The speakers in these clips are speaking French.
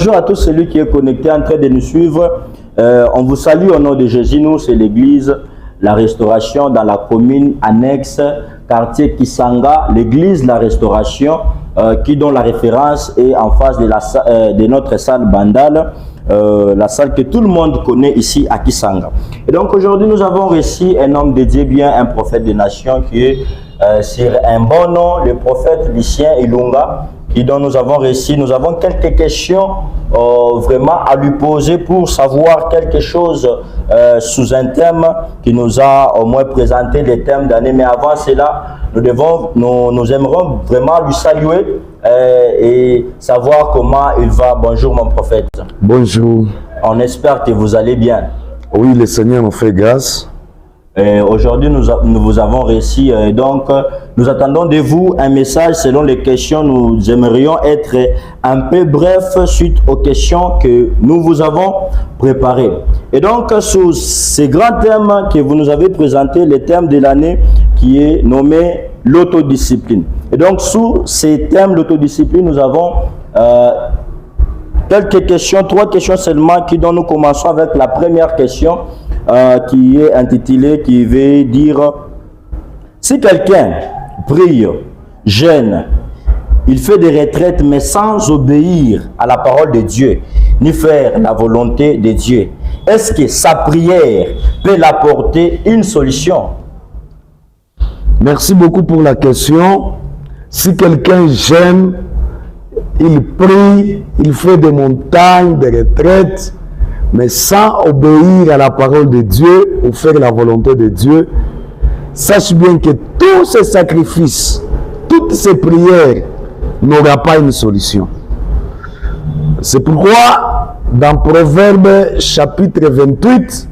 Bonjour à tous celui qui est connecté en train de nous suivre. On vous salue au nom de Jésus. Nous, c'est l'église La Restauration dans la commune annexe quartier Kisanga, l'église La Restauration dont la référence est en face de notre salle Bandal, la salle que tout le monde connaît ici à Kisanga. Et donc aujourd'hui, nous avons reçu un homme dédié bien, un prophète des nations qui est sur un bon nom, le prophète Lucien Ilunga, dont nous avons reçu. Nous avons quelques questions vraiment à lui poser pour savoir quelque chose sous un thème qui nous a au moins présenté les thèmes d'année. Mais avant cela, nous aimerons vraiment lui saluer et savoir comment il va. Bonjour mon prophète. Bonjour. On espère que vous allez bien. Oui, le Seigneur nous fait grâce. Aujourd'hui, nous vous avons reçu, donc nous attendons de vous un message selon les questions. Nous aimerions être un peu bref suite aux questions que nous vous avons préparées. Et donc, sous ces grands thèmes que vous nous avez présentés, le thème de l'année qui est nommé l'autodiscipline. Et donc, sous ces thèmes l'autodiscipline, nous avons quelques questions, 3 questions seulement, dont nous commençons avec la première question. Qui est intitulé, qui veut dire: si quelqu'un prie, jeûne, il fait des retraites mais sans obéir à la parole de Dieu ni faire la volonté de Dieu, est-ce que sa prière peut l'apporter une solution? Merci beaucoup pour la question. Si quelqu'un jeûne, il prie, il fait des montagnes, des retraites, mais sans obéir à la parole de Dieu ou faire la volonté de Dieu, sache bien que tous ces sacrifices, toutes ces prières n'auront pas une solution. C'est pourquoi, dans Proverbe chapitre 28,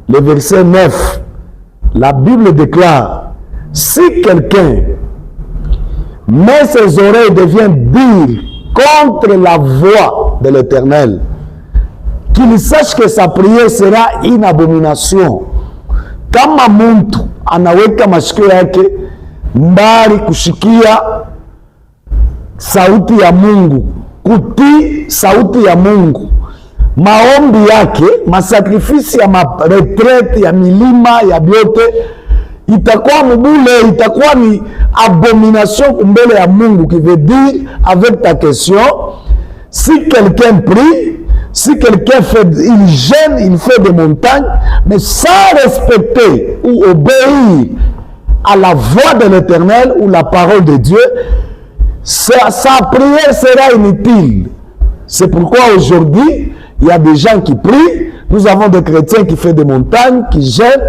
le verset 9, la Bible déclare: si quelqu'un met ses oreilles et devient dire contre la voix de l'Éternel, qu'il sache que sa prière sera une abomination. Kama muntu anaweka masikio yake mbali kushikia sauti ya Mungu, kutii sauti ya Mungu, maombi yake, masakrifisi ya maretrete ya milima ya vyote, itakuwa mbule, itakuwa ni abomination mbele ya Mungu. Qui veut dire, avec ta question, si quelqu'un prie, si quelqu'un fait, il gêne, il fait des montagnes, mais sans respecter ou obéir à la voix de l'Éternel ou la parole de Dieu, sa prière sera inutile. C'est pourquoi aujourd'hui, il y a des gens qui prient, nous avons des chrétiens qui font des montagnes, qui gênent,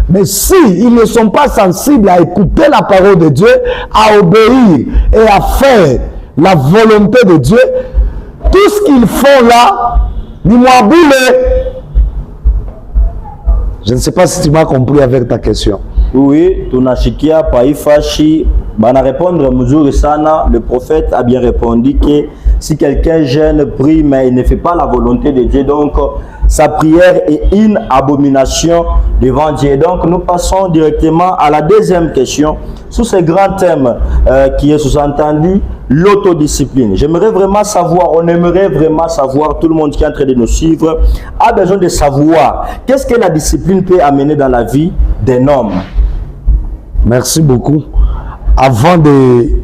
mais s'ils ne sont pas sensibles à écouter la parole de Dieu, à obéir et à faire la volonté de Dieu, tout ce qu'ils font là, ni moi boule. Je ne sais pas si tu m'as compris avec ta question. Oui, tunashikia paifashi bana répondre mzuri sana. Le prophète a bien répondu que si quelqu'un jeûne, prie, mais il ne fait pas la volonté de Dieu, donc sa prière est une abomination devant Dieu. Donc nous passons directement à la deuxième question sous ce grand thème qui est sous-entendu l'autodiscipline. J'aimerais vraiment savoir, on aimerait vraiment savoir, tout le monde qui est en train de nous suivre a besoin de savoir qu'est-ce que la discipline peut amener dans la vie d'un homme. Merci beaucoup. Avant de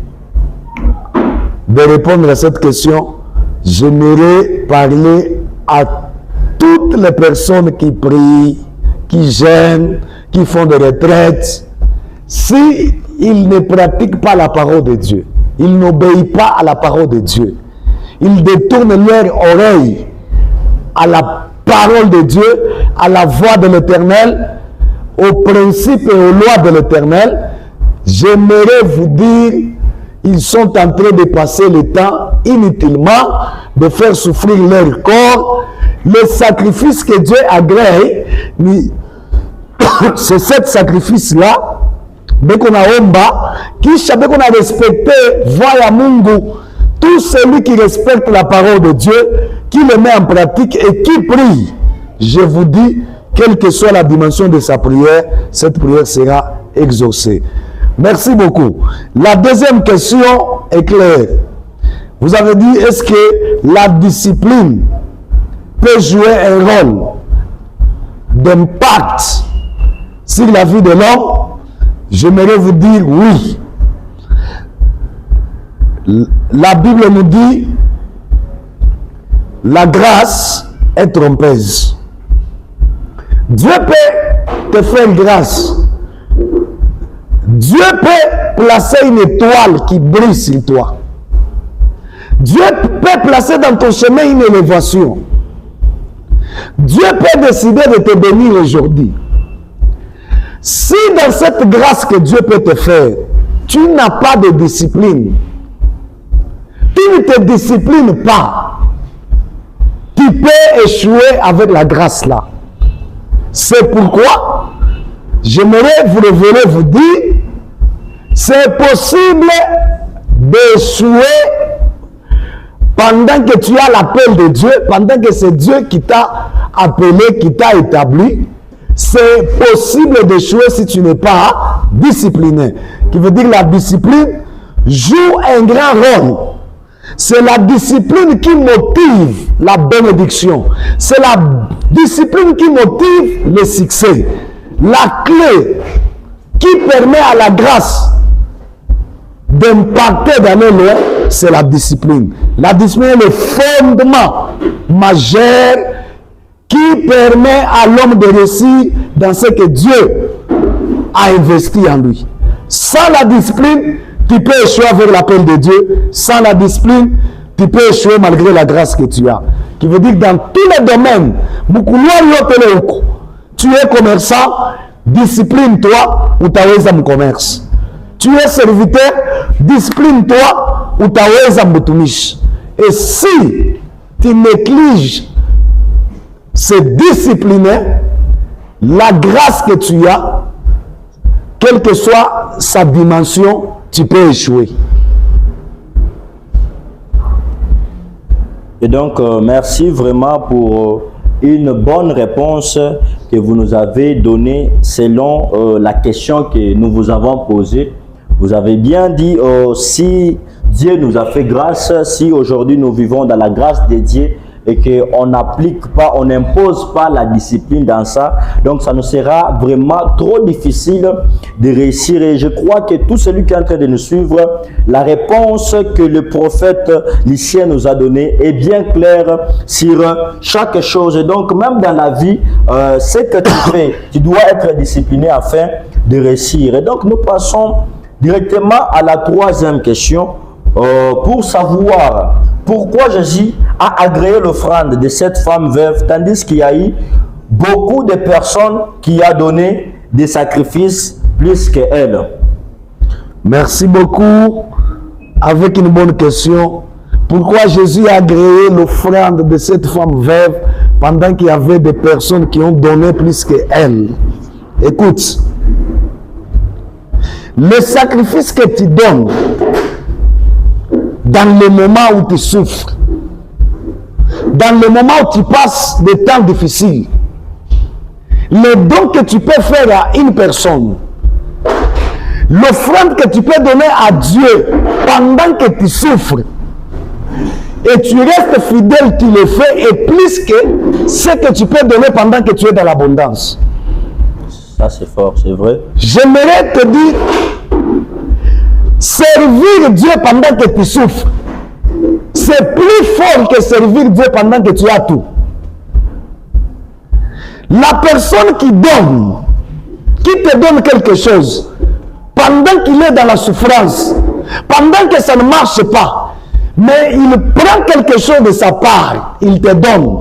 répondre à cette question, j'aimerais parler à toutes les personnes qui prient, qui jeûnent, qui font des retraites. Si ils ne pratiquent pas la parole de Dieu, ils n'obéissent pas à la parole de Dieu, ils détournent leur oreille à la parole de Dieu, à la voix de l'Éternel, aux principes et aux lois de l'Éternel, j'aimerais vous dire, ils sont en train de passer le temps inutilement, de faire souffrir leur corps. Le sacrifice que Dieu agrée, c'est ce sacrifice-là, dès qu'on a omba, qui dès qu'on a respecté, voix à Mungu, tout celui qui respecte la parole de Dieu, qui le met en pratique et qui prie, je vous dis, quelle que soit la dimension de sa prière, cette prière sera exaucée. Merci beaucoup. La deuxième question est claire. Vous avez dit, est-ce que la discipline peut jouer un rôle d'impact sur la vie de l'homme? J'aimerais vous dire oui. La Bible nous dit, la grâce est trompeuse. Dieu peut te faire grâce. Dieu peut placer une étoile qui brille sur toi. Dieu peut placer dans ton chemin une élévation. Dieu peut décider de te bénir aujourd'hui. Si dans cette grâce que Dieu peut te faire, tu n'as pas de discipline, tu ne te disciplines pas, tu peux échouer avec la grâce là. C'est pourquoi j'aimerais vous révéler, vous dire, c'est possible d'échouer pendant que tu as l'appel de Dieu, pendant que c'est Dieu qui t'a appelé, qui t'a établi. C'est possible d'échouer si tu n'es pas discipliné. Qui veut dire que la discipline joue un grand rôle. C'est la discipline qui motive la bénédiction. C'est la discipline qui motive le succès. La clé qui permet à la grâce d'impacter dans les lois, c'est la discipline. La discipline est le fondement majeur qui permet à l'homme de réussir dans ce que Dieu a investi en lui. Sans la discipline, tu peux échouer avec l'appel de Dieu. Sans la discipline, tu peux échouer malgré la grâce que tu as. Qui veut dire que dans tous les domaines, tu es commerçant, discipline-toi ou tu as un commerce. Tu es serviteur, discipline-toi ou tu as un boutouniche. Et si tu négliges se discipliner, la grâce que tu as, quelle que soit sa dimension, tu peux échouer. Et donc, merci vraiment pour une bonne réponse que vous nous avez donnée selon la question que nous vous avons posée. Vous avez bien dit, si Dieu nous a fait grâce, si aujourd'hui nous vivons dans la grâce de Dieu, et qu'on n'applique pas, on n'impose pas la discipline dans ça, donc ça nous sera vraiment trop difficile de réussir. Et je crois que tout celui qui est en train de nous suivre, la réponse que le prophète Lucien nous a donnée est bien claire sur chaque chose. Et donc même dans la vie, ce que tu fais, tu dois être discipliné afin de réussir. Et donc nous passons directement à la troisième question. Pour savoir pourquoi Jésus a agréé l'offrande de cette femme veuve, tandis qu'il y a eu beaucoup de personnes qui ont donné des sacrifices plus qu'elle. Merci beaucoup. Avec une bonne question. Pourquoi Jésus a agréé l'offrande de cette femme veuve pendant qu'il y avait des personnes qui ont donné plus qu'elle? Écoute, le sacrifice que tu donnes dans le moment où tu souffres, dans le moment où tu passes des temps difficiles, le don que tu peux faire à une personne, l'offrande que tu peux donner à Dieu pendant que tu souffres, et tu restes fidèle, tu le fais, et plus que ce que tu peux donner pendant que tu es dans l'abondance. Ça c'est fort, c'est vrai. J'aimerais te dire, servir Dieu pendant que tu souffres, c'est plus fort que servir Dieu pendant que tu as tout. La personne qui donne, qui te donne quelque chose, pendant qu'il est dans la souffrance, pendant que ça ne marche pas, mais il prend quelque chose de sa part, il te donne,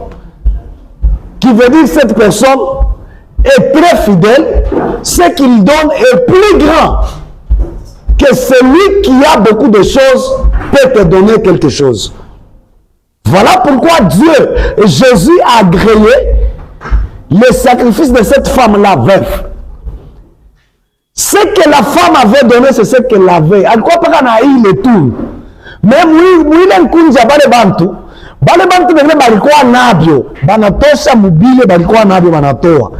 qui veut dire que cette personne est très fidèle, ce qu'il donne est plus grand que celui qui a beaucoup de choses peut te donner quelque chose. Voilà pourquoi Dieu et Jésus a agréé le sacrifice de cette femme-là veuve. Ce que la femme avait donné, c'est ce qu'elle avait. À quoi pas qu'on a eu le tour. Mais mwile nkunja bale bantu bengine balikuwa nabyo banatosha mubile, balikuwa nabyo banatoa.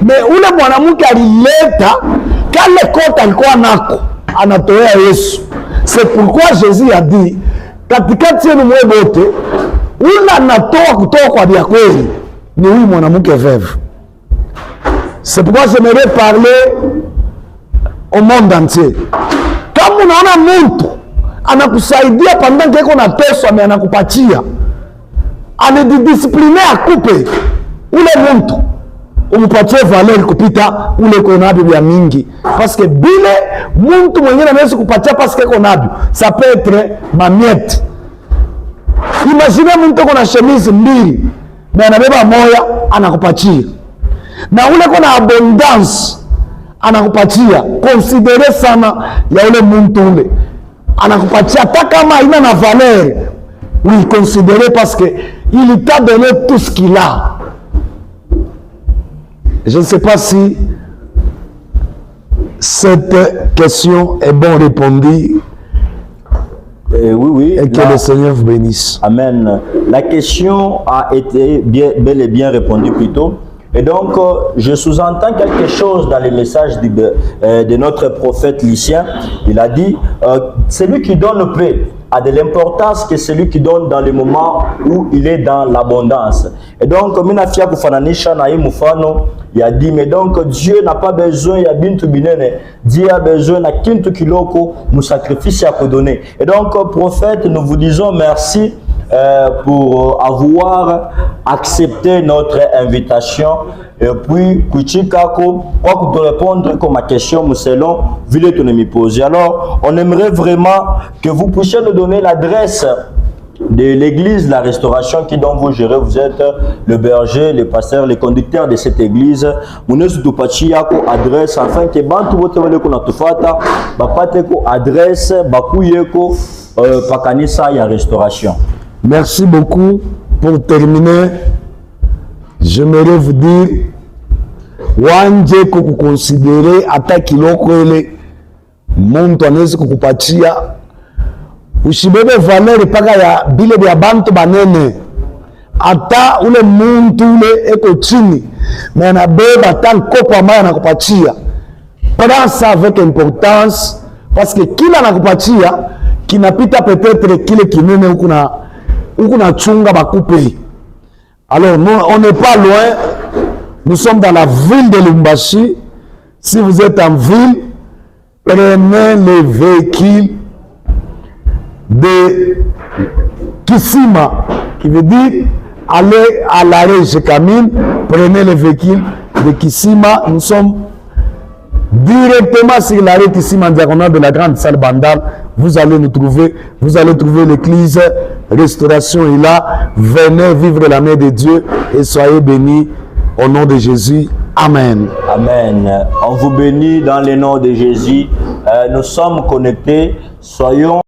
Me ule mwanamke alileta kale kota alikuwa nako anatoa Yesu. C'est pourquoi Jésus a dit katikati yenu mwe bote ule anatoa kutoka kwa vya kweli ni huyu mwanamke veuve. C'est pourquoi j'aimerais parler au monde entier. Kama unaona mtu anakusaidia pendant que kuna pesa mais anakupatia, anadiscipline akupe ule mtu umpatie valeur kupita ule konabi vya mingi, parce que bile mtu mwingine anaweza kupatia parce que konabi ça peut être mamiette. Imagine mtu kuna chemise mbili na anabeba moya anakupatia, na ule kuna abondance anakupatia, considere sana ya ule mtu ule anakupatia hata kama haina na valeur, oui considérer parce que il t'a donné tout ce qu'il a. Je ne sais pas si cette question est bon répondue. Oui. Et que le Seigneur vous bénisse. Amen. La question a été bel et bien répondue plus tôt. Et donc, je sous-entends quelque chose dans les messages de notre prophète Lucien. Il a dit, celui qui donne peu a de l'importance que celui qui donne dans le moment où il est dans l'abondance. Et donc, minafia kufananisha na hii mfano, il a dit, mais donc Dieu n'a pas besoin ya bintu binene. Dieu a besoin na kintu kiloko mu sacrifice à donner. Et donc, prophète, nous vous disons merci pour avoir accepté notre invitation. Et puis, Kuchikako, pour te répondre comme ma question, selon Ville tu me poser. Alors, on aimerait vraiment que vous puissiez nous donner l'adresse de l'église, la restauration qui dont vous gérez. Vous êtes le berger, le pasteur, le conducteur de cette église. Munesu tupachi yako adresse afin que bantu bote wale kuna tufata bapate ko adresse bakuyeko pakanisa ya restauration. Merci beaucoup. Pour terminer, j'aimerais vous dire, wanje kukukonsidere hata kiloko ile muntu anaweza kukupatia, usibebe valeur paka ya bile bya bantu banene. Hata ule muntu ule eko chini na anabeba hata mkopo ambayo anakupatia, prends ça avec importance, parce que kila anakupatia kinapita peut-être kile kinene huku na chunga bakupe. Alors nous, on n'est pas loin, nous sommes dans la ville de Lubumbashi. Si vous êtes en ville, prenez le véhicule de Kisima, qui veut dire allez à l'arrêt Jekamine, prenez le véhicule de Kisima. Nous sommes directement sur l'arrêt Kisima en diagonale de la grande salle Bandal. Vous allez nous trouver, vous allez trouver l'église Restauration est là. Venez vivre la main de Dieu et soyez bénis au nom de Jésus. Amen. Amen. On vous bénit dans le nom de Jésus. Nous sommes connectés. Soyons